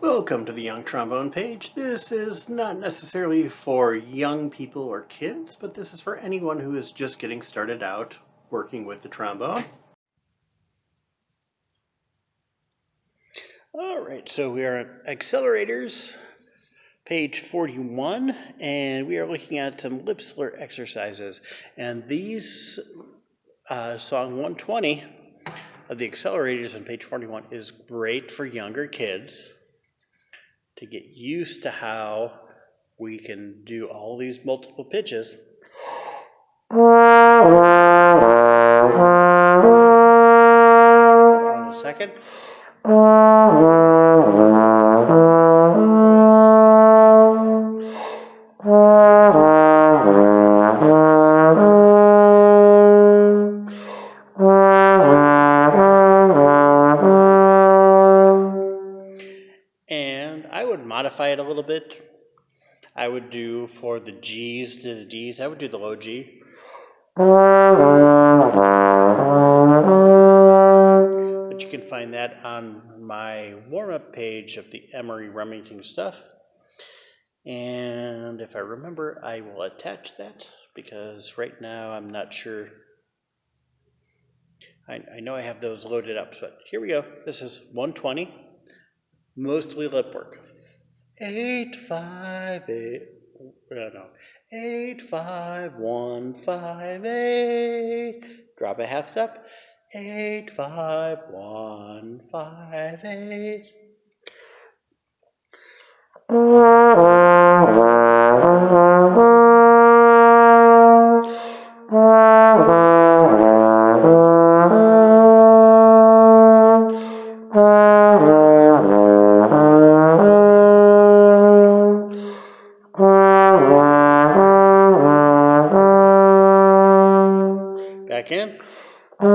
Welcome to the Young Trombone page. This is not necessarily for young people or kids, but this is for anyone who is just getting started out working with the trombone. Alright, so we are at accelerators, page 41, and we are looking at some lip slur exercises. And these, song 120 of the accelerators on page 41 is great for younger kids to get used to how we can do all these multiple pitches. Hold on a second. And I would modify it a little bit. I would do for the G's to the D's, I would do the low G. But you can find that on my warm-up page of the Emery Remington stuff. And if I remember, I will attach that because right now I'm not sure. I know I have those loaded up, but here we go. This is 120, mostly lip work. 8, 5, 8, no, 8, 5, 1, 5, 8. Drop a half step. 8, 5, 1, 5, 8. Back in. All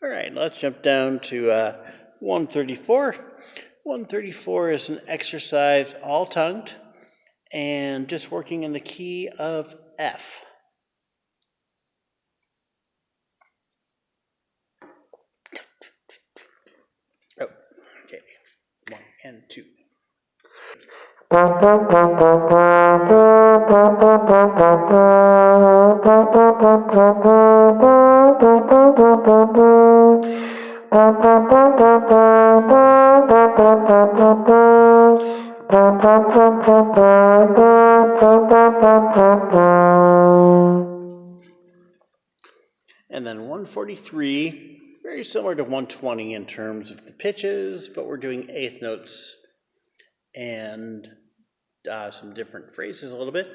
right, let's jump down to 134. 134 is an exercise all tongued and just working in the key of F. Oh, okay. 1 and 2. And then 143, very similar to 120 in terms of the pitches, but we're doing eighth notes and some different phrases a little bit.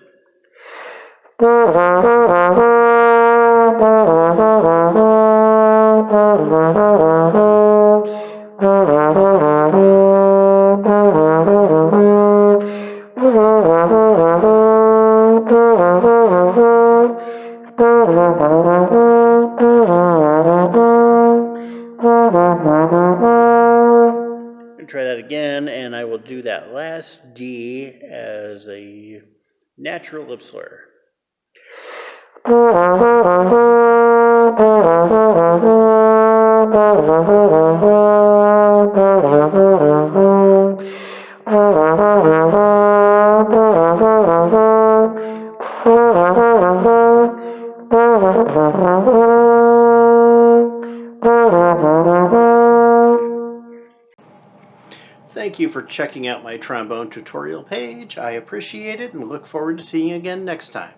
Try that again, and I will do that last D as a natural lip slur. Thank you for checking out my trombone tutorial page. I appreciate it and look forward to seeing you again next time.